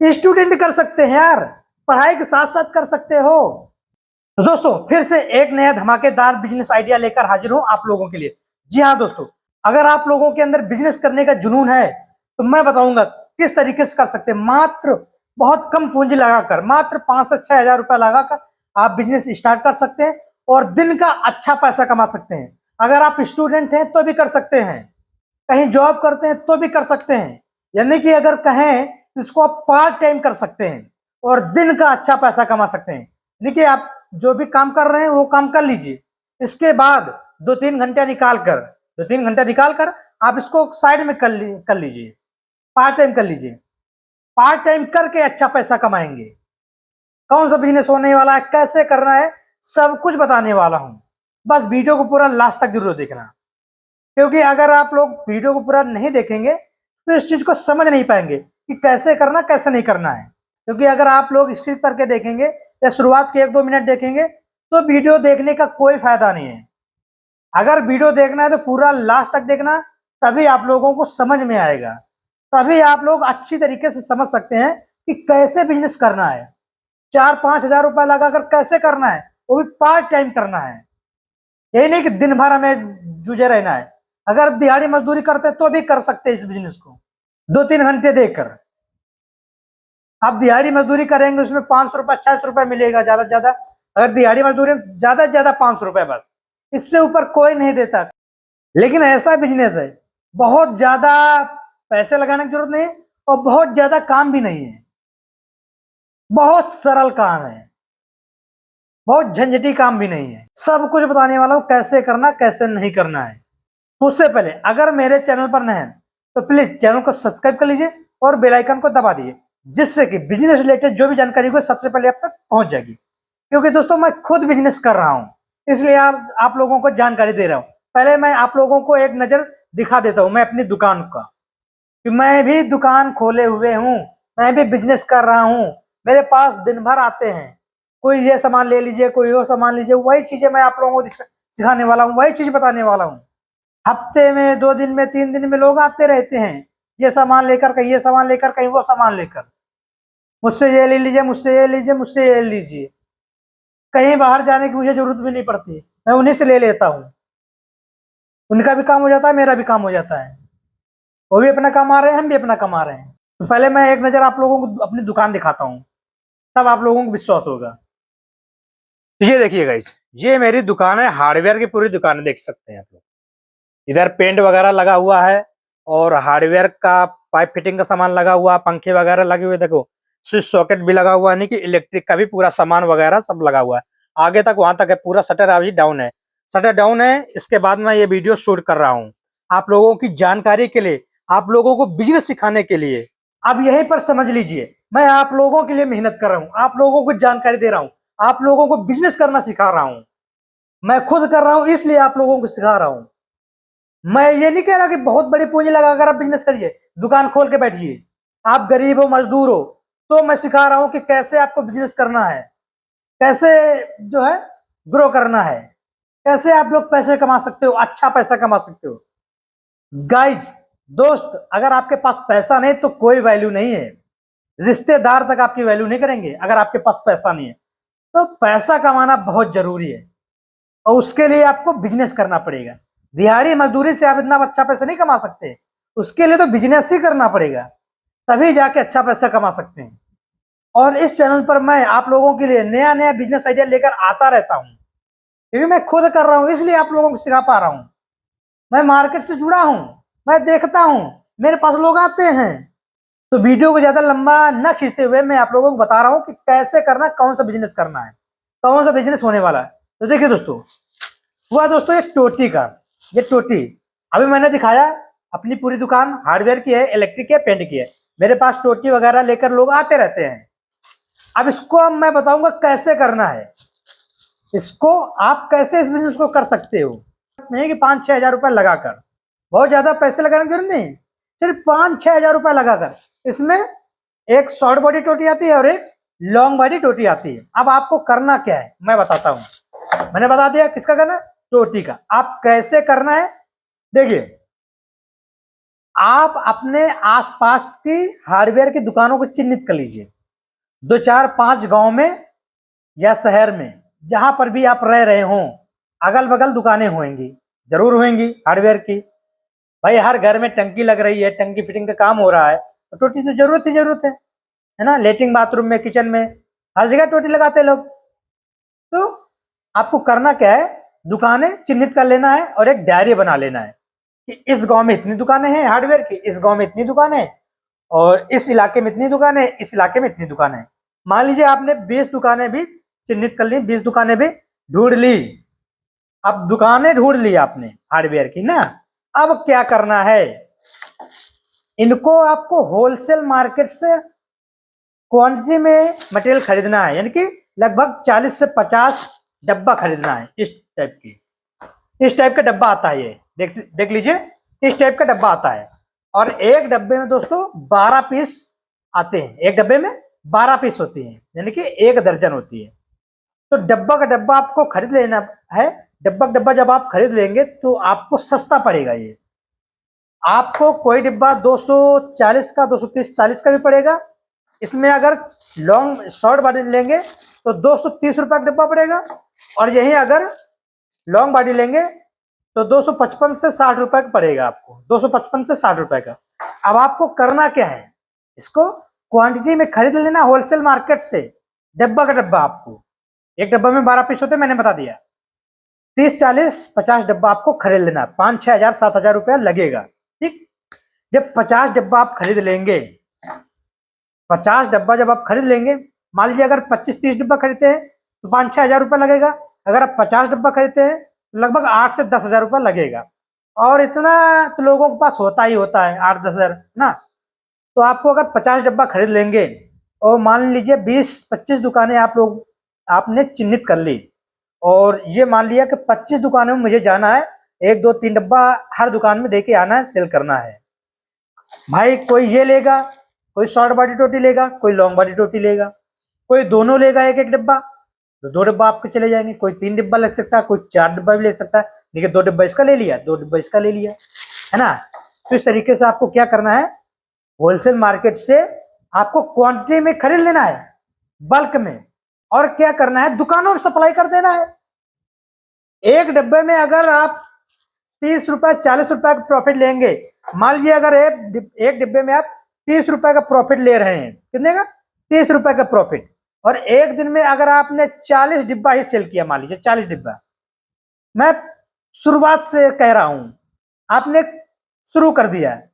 Student कर सकते हैं यार, पढ़ाई के साथ साथ कर सकते हो। तो दोस्तों फिर से एक नया धमाकेदार बिजनेस आइडिया लेकर हाजिर हूं आप लोगों के लिए। जी हाँ दोस्तों, अगर आप लोगों के अंदर बिजनेस करने का जुनून है तो मैं बताऊंगा किस तरीके से कर सकते हैं। मात्र बहुत कम पूंजी लगाकर, मात्र 5 से 6 हजार रुपया लगाकर आप बिजनेस स्टार्ट कर सकते हैं और दिन का अच्छा पैसा कमा सकते हैं। अगर आप स्टूडेंट हैं तो भी कर सकते हैं, कहीं जॉब करते हैं तो भी कर सकते हैं, यानी कि अगर कहें तो इसको आप पार्ट टाइम कर सकते हैं और दिन का अच्छा पैसा कमा सकते हैं। यानी कि आप जो भी काम कर रहे हैं वो काम कर लीजिए, इसके बाद 2-3 घंटा निकाल कर आप इसको साइड में कर लीजिए, पार्ट टाइम कर लीजिए। पार्ट टाइम करके अच्छा पैसा कमाएंगे। कौन सा बिजनेस होने वाला है, कैसे करना है, सब कुछ बताने वाला हूं। बस वीडियो को पूरा लास्ट तक जरूर देखना, क्योंकि अगर आप लोग वीडियो को पूरा नहीं देखेंगे तो इस चीज को समझ नहीं पाएंगे कि कैसे करना कैसे नहीं करना है। क्योंकि अगर आप लोग स्किप करके देखेंगे या शुरुआत के 1-2 मिनट देखेंगे तो वीडियो देखने का कोई फायदा नहीं है। अगर वीडियो देखना है तो पूरा लास्ट तक देखना, तभी आप लोगों को समझ में आएगा, तभी आप लोग अच्छी तरीके से समझ सकते हैं कि कैसे बिजनेस करना है। 4-5 हजार रुपया लगाकर कैसे करना है, वो भी पार्ट टाइम करना है। यही नहीं कि दिन भर हमें जूझे रहना है। अगर दिहाड़ी मजदूरी करते तो भी कर सकते हैं इस बिजनेस को, 2-3 घंटे देकर। आप दिहाड़ी मजदूरी करेंगे उसमें 500 रुपया 600 रुपया मिलेगा ज्यादा से ज्यादा। अगर दिहाड़ी मजदूरी ज्यादा से ज्यादा 500 रुपया, बस इससे ऊपर कोई नहीं देता। लेकिन ऐसा बिजनेस है, बहुत ज्यादा पैसे लगाने की जरूरत नहीं है और बहुत ज्यादा काम भी नहीं है। बहुत सरल काम है, बहुत झंझटी काम भी नहीं है। सब कुछ बताने वाला हूं, कैसे करना कैसे नहीं करना है। उससे पहले अगर मेरे चैनल पर नए हैं तो प्लीज चैनल को सब्सक्राइब कर लीजिए और बेल आइकन को दबा दीजिए, जिससे कि बिजनेस रिलेटेड जो भी जानकारी हो सबसे पहले आप तक पहुंच जाएगी। क्योंकि दोस्तों मैं खुद बिजनेस कर रहा हूं, इसलिए यार आप लोगों को जानकारी दे रहा हूं। पहले मैं आप लोगों को एक नजर दिखा देता हूं मैं अपनी दुकान का, कि मैं भी दुकान खोले हुए हूँ, मैं भी बिजनेस कर रहा हूँ। मेरे पास दिन भर आते हैं, कोई ये सामान ले लीजिए, कोई वो सामान लीजिए। वही चीजें मैं आप लोगों को सिखाने वाला हूँ, वही चीज बताने वाला हूँ। हफ्ते में 2 दिन में 3 दिन में लोग आते रहते हैं, ये सामान लेकर कहीं ये सामान लेकर कहीं वो सामान लेकर, मुझसे ये ले लीजिए, मुझसे ये लीजिए, मुझसे ये लीजिए। कहीं बाहर जाने की मुझे जरूरत भी नहीं पड़ती, मैं उन्हीं से ले लेता हूँ। उनका भी काम हो जाता है, मेरा भी काम हो जाता है। वो भी अपना कमा रहे हैं, हम भी अपना कमा रहे हैं। तो पहले मैं एक नजर आप लोगों को अपनी दुकान दिखाता हूँ, तब आप लोगों को विश्वास होगा। तो ये देखिए गाइस, ये मेरी दुकान है, हार्डवेयर की पूरी दुकान है, देख सकते हैं आप लोग। इधर पेंट वगैरह लगा हुआ है और हार्डवेयर का पाइप फिटिंग का सामान लगा हुआ, पंखे वगैरह लगे हुए, देखो स्विच सॉकेट भी लगा हुआ है, यानी कि इलेक्ट्रिक का भी पूरा सामान वगैरह सब लगा हुआ है। आगे तक वहां तक है, पूरा शटर अभी डाउन है, शटर डाउन है। इसके बाद मैं ये वीडियो शूट कर रहा हूँ आप लोगों की जानकारी के लिए, आप लोगों को बिजनेस सिखाने के लिए। अब यहीं पर समझ लीजिए, मैं आप लोगों के लिए मेहनत कर रहा हूँ, आप लोगों को जानकारी दे रहा हूँ, आप लोगों को बिजनेस करना सिखा रहा हूँ। मैं खुद कर रहा हूँ इसलिए आप लोगों को सिखा रहा हूँ। मैं ये नहीं कह रहा कि बहुत बड़ी पूंजी लगाकर आप बिजनेस करिए, दुकान खोल के बैठिए। आप गरीब हो, मजदूर हो, तो मैं सिखा रहा हूं कि कैसे आपको बिजनेस करना है, कैसे जो है ग्रो करना है, कैसे आप लोग पैसे कमा सकते हो, अच्छा पैसा कमा सकते हो। गाइज दोस्त, अगर आपके पास पैसा नहीं तो कोई वैल्यू नहीं है। रिश्तेदार तक आपकी वैल्यू नहीं करेंगे अगर आपके पास पैसा नहीं है। तो पैसा कमाना बहुत जरूरी है और उसके लिए आपको बिजनेस करना पड़ेगा। दिहाड़ी मजदूरी से आप इतना अच्छा पैसा नहीं कमा सकते, उसके लिए तो बिजनेस ही करना पड़ेगा, तभी जाके अच्छा पैसा कमा सकते हैं। और इस चैनल पर मैं आप लोगों के लिए नया नया बिजनेस आइडिया लेकर आता रहता हूँ, क्योंकि मैं खुद कर रहा हूँ इसलिए आप लोगों को सिखा पा रहा हूँ। मैं मार्केट से जुड़ा हूँ, मैं देखता हूँ, मेरे पास लोग आते हैं। तो वीडियो को ज्यादा लंबा न खींचते हुए मैं आप लोगों को बता रहा हूँ कि कैसे करना, कौन सा बिजनेस करना है, कौन सा बिजनेस होने वाला है। तो देखिए दोस्तों, हुआ दोस्तों एक टोटी का, ये टोटी अभी मैंने दिखाया, अपनी पूरी दुकान हार्डवेयर की है, इलेक्ट्रिक है, पेंट की है। मेरे पास टोटी वगैरह लेकर लोग आते रहते हैं। अब इसको मैं बताऊंगा कैसे करना है, इसको आप कैसे इस बिजनेस को कर सकते हो। नहीं कि 5-6 हजार रुपया लगाकर, बहुत ज्यादा पैसे लगाने की जरूरत नहीं, सिर्फ 5-6 हजार रुपया लगाकर इसमें एक शॉर्ट बॉडी टोटी आती है और एक लॉन्ग बॉडी टोटी आती है। अब आपको करना क्या है मैं बताता हूं। मैंने बता दिया किसका करना है, टोटी का। आप कैसे करना है देखिए, आप अपने आसपास की हार्डवेयर की दुकानों को चिन्हित कर लीजिए, 2 4 5 गांव में या शहर में जहां पर भी आप रह रहे हों, अगल बगल दुकानें होंगी, जरूर होंगी हार्डवेयर की। भाई हर घर में टंकी लग रही है, टंकी फिटिंग का काम हो रहा है, तो टोटी तो जरूरत ही जरूरत है ना। लेटरिन बाथरूम में, किचन में, हर जगह टोटी लगाते हैं लोग। तो आपको करना क्या है, दुकानें चिन्हित कर लेना है और एक डायरी बना लेना है कि इस गांव में इतनी दुकानें हैं हार्डवेयर की, इस गांव में इतनी दुकानें हैं, और इस इलाके में इतनी दुकानें हैं, इस इलाके में इतनी दुकानें हैं। मान लीजिए आपने 20 दुकानें भी चिन्हित कर ली, 20 दुकानें भी ढूंढ ली। अब दुकानें ढूंढ ली आपने हार्डवेयर की ना, अब क्या करना है, इनको आपको होलसेल मार्केट से क्वांटिटी में मटेरियल खरीदना है, यानी कि लगभग 40 से 50 डब्बा खरीदना है। इस टाइप का डब्बा आता है, ये देख लीजिए, इस टाइप का डब्बा आता है। और एक डब्बे में दोस्तों 12 पीस आते हैं, एक डब्बे में 12 पीस होती हैं, यानी कि 1 दर्जन होती है। तो डब्बा का डब्बा आपको खरीद लेना है। डब्बा का डब्बा जब आप खरीद लेंगे तो आपको सस्ता पड़ेगा। ये आपको कोई डिब्बा 240 का, 230-40 का भी पड़ेगा। इसमें अगर लॉन्ग शॉर्ट बॉडी लेंगे तो 230 रुपए का डिब्बा पड़ेगा, और यही अगर लॉन्ग बॉडी लेंगे तो 255 से 60 रुपए का पड़ेगा आपको, 255 से 60 रुपए का। अब आपको करना क्या है, इसको क्वांटिटी में खरीद लेना होलसेल मार्केट से, डब्बा का डब्बा। आपको एक डब्बा में 12 पीस होते, मैंने बता दिया। 30 40 50 डब्बा आपको खरीद लेना, 5 6 हजार 7 हजार रुपया लगेगा। ठीक, जब 50 डब्बा आप खरीद लेंगे, 50 डब्बा जब आप खरीद लेंगे, मान लीजिए अगर 25 30 डब्बा खरीदते हैं तो 5 6 हजार रुपया लगेगा। अगर आप 50 डब्बा खरीदते हैं तो लगभग 8 से 10 हजार रुपया लगेगा। और इतना तो लोगों के पास होता ही होता है, 8 10 हजार ना। तो आपको अगर 50 डब्बा खरीद लेंगे और मान लीजिए 20 25 दुकानें आप लोग आपने चिन्हित कर ली, और ये मान लिया कि 25 दुकानों में मुझे जाना है, 1 2 3 डब्बा हर दुकान में देके आना है, सेल करना है। भाई कोई ये लेगा, कोई शॉर्ट बॉडी टोटी लेगा, कोई लॉन्ग बॉडी टोटी लेगा, कोई दोनों लेगा, एक एक डब्बा, तो 2 डब्बा आपके चले जाएंगे। कोई 3 डिब्बा ले सकता है, कोई 4 डिब्बा भी ले सकता है, लेकिन 2 डिब्बा इसका ले लिया, 2 डिब्बा इसका ले लिया, है ना। तो इस तरीके से आपको क्या करना है, होलसेल मार्केट से आपको क्वांटिटी में खरीद लेना है, बल्क में, और क्या करना है, दुकानों में सप्लाई कर देना है। एक डब्बे में अगर आप 30 रुपए 40 रुपए का प्रॉफिट लेंगे, मान लीजिए अगर एक डिब्बे में आप 30 रुपए का प्रॉफिट ले रहे हैं, कितने का, 30 रुपए का प्रॉफिट, और एक दिन में अगर आपने 40 डिब्बा ही सेल किया, मान लीजिए 40 डिब्बा, मैं शुरुआत से कह रहा हूं, आपने शुरू कर दिया है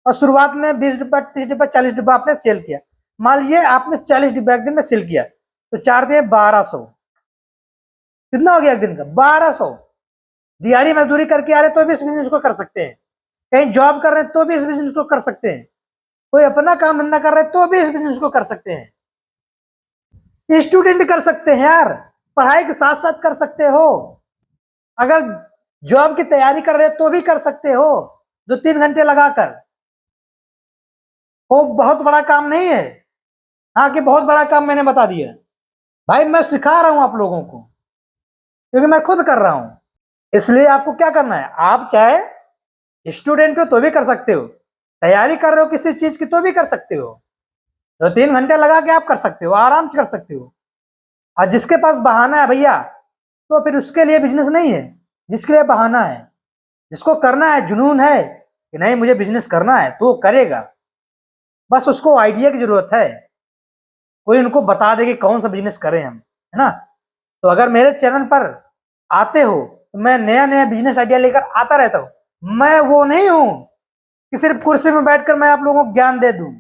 और शुरुआत में 20 डिब्बा 30 डिब्बा 40 डिब्बा आपने सेल किया, मान लीजिए आपने 40 डिब्बा एक दिन में सेल किया, तो 4 दिए 1200, कितना हो गया एक दिन का, 1200। दिहाड़ी मजदूरी करके आ रहे तो भी इस बिजनेस को कर सकते हैं, कहीं जॉब कर रहे तो भी इस बिजनेस को कर सकते हैं, कोई अपना काम धंधा कर रहे तो भी इस बिजनेस को कर सकते हैं, स्टूडेंट कर सकते हैं यार, पढ़ाई के साथ साथ कर सकते हो, अगर जॉब की तैयारी कर रहे तो भी कर सकते हो, 2 3 घंटे लगाकर। वो बहुत बड़ा काम नहीं है। हाँ कि बहुत बड़ा काम मैंने बता दिया, भाई मैं सिखा रहा हूं आप लोगों को, क्योंकि मैं खुद कर रहा हूं। इसलिए आपको क्या करना है, आप चाहे स्टूडेंट हो तो भी कर सकते हो, तैयारी कर रहे हो किसी चीज की तो भी कर सकते हो, 2 3 घंटे लगा के आप कर सकते हो, आराम से कर सकते हो। और जिसके पास बहाना है भैया, तो फिर उसके लिए बिजनेस नहीं है। जिसके लिए बहाना है, जिसको करना है, जुनून है कि नहीं मुझे बिजनेस करना है, तो वो करेगा। बस उसको आइडिया की जरूरत है, कोई उनको बता दे कि कौन सा बिजनेस करें हम, है ना। तो अगर मेरे चैनल पर आते हो तो मैं नया नया बिजनेस आइडिया लेकर आता रहता हूं। मैं वो नहीं हूं कि सिर्फ कुर्सी में बैठकर मैं आप लोगों को ज्ञान दे दूं।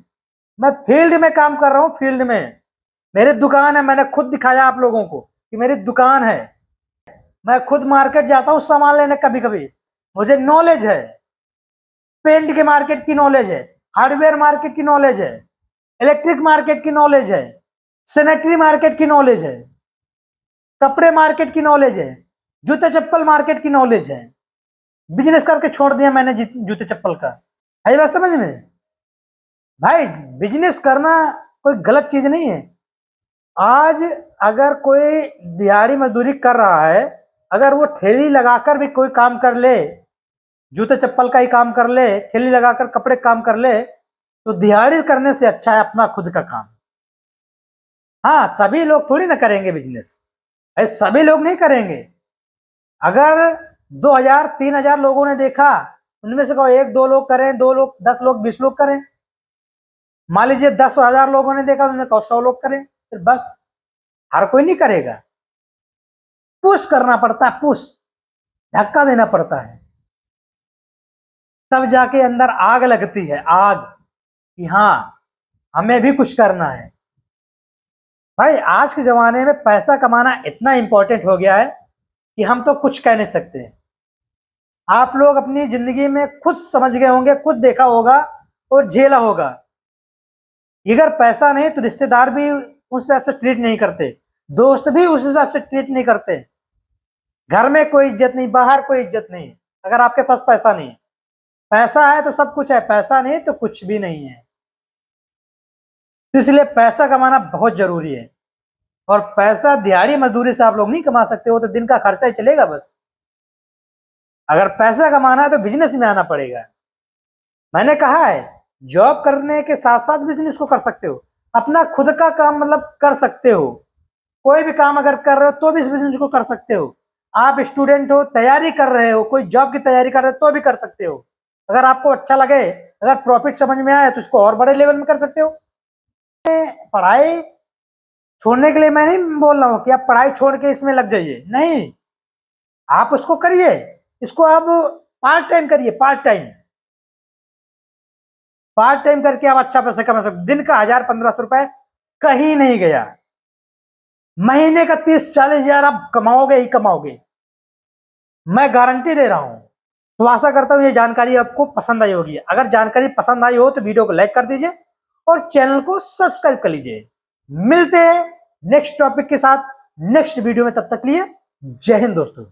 मैं फील्ड में काम कर रहा हूं, फील्ड में मेरी दुकान है, मैंने खुद दिखाया आप लोगों को कि मेरी दुकान है। मैं खुद मार्केट जाता हूं सामान लेने, कभी कभी मुझे नॉलेज है, पेंट के मार्केट की नॉलेज है, हार्डवेयर मार्केट की नॉलेज है, इलेक्ट्रिक मार्केट की नॉलेज है, सैनिटरी मार्केट की नॉलेज है, कपड़े मार्केट की नॉलेज है, जूते चप्पल मार्केट की नॉलेज है। बिजनेस करके छोड़ दिया मैंने जूते चप्पल का, आई बात समझ में। भाई बिजनेस करना कोई गलत चीज नहीं है। आज अगर कोई दिहाड़ी मजदूरी कर रहा है, अगर वो ठेली लगाकर भी कोई काम कर ले, जूते चप्पल का ही काम कर ले, ठेली लगाकर कपड़े का काम कर ले, तो दिहाड़ी करने से अच्छा है अपना खुद का काम। हाँ, सभी लोग थोड़ी ना करेंगे बिजनेस, ऐसे सभी लोग नहीं करेंगे। अगर 2000 3000 लोगों ने देखा, उनमें से कहो 1 2 लोग करें, 2 लोग 10 लोग 20 लोग करें। मान लीजिए 10,000 लोगों ने देखा, उनमें कहो 100 लोग करें, फिर बस। हर कोई नहीं करेगा। पुश करना पड़ता है, पुश, धक्का देना पड़ता है, तब जाके अंदर आग लगती है, आग, कि हाँ हमें भी कुछ करना है। भाई आज के जमाने में पैसा कमाना इतना इंपॉर्टेंट हो गया है कि हम तो कुछ कह नहीं सकते। आप लोग अपनी जिंदगी में खुद समझ गए होंगे, खुद देखा होगा और झेला होगा। अगर पैसा नहीं तो रिश्तेदार भी उस हिसाब से ट्रीट नहीं करते, दोस्त भी उस हिसाब से ट्रीट नहीं करते, घर में कोई इज्जत नहीं, बाहर कोई इज्जत नहीं, अगर आपके पास पैसा नहीं है। पैसा है तो सब कुछ है, पैसा नहीं तो कुछ भी नहीं है। तो इसलिए पैसा कमाना बहुत जरूरी है। और पैसा दिहाड़ी मजदूरी से आप लोग नहीं कमा सकते, वो तो दिन का खर्चा ही चलेगा बस। अगर पैसा कमाना है तो बिजनेस में आना पड़ेगा। मैंने कहा है, जॉब करने के साथ साथ बिजनेस को कर सकते हो, अपना खुद का काम मतलब कर सकते हो। कोई भी काम अगर कर रहे हो तो भी इस बिजनेस को कर सकते हो। आप स्टूडेंट हो, तैयारी कर रहे हो, कोई जॉब की तैयारी कर रहे हो तो भी कर सकते हो। अगर आपको अच्छा लगे, अगर प्रॉफिट समझ में आए तो इसको और बड़े लेवल में कर सकते हो। पढ़ाई छोड़ने के लिए मैं नहीं बोल रहा हूँ कि आप पढ़ाई छोड़ के इसमें लग जाइए, नहीं, आप उसको करिए, इसको आप पार्ट टाइम करिए, पार्ट टाइम। पार्ट टाइम करके आप अच्छा पैसा कमा सकते। दिन का 1000 1500 रुपए कहीं नहीं गया, महीने का 30 40 हजार आप कमाओगे ही कमाओगे, मैं गारंटी दे रहा हूं। तो आशा करता हूं ये जानकारी आपको पसंद आई होगी। अगर जानकारी पसंद आई हो तो वीडियो को लाइक कर दीजिए और चैनल को सब्सक्राइब कर लीजिए। मिलते हैं नेक्स्ट टॉपिक के साथ नेक्स्ट वीडियो में, तब तक लिए जय हिंद दोस्तों।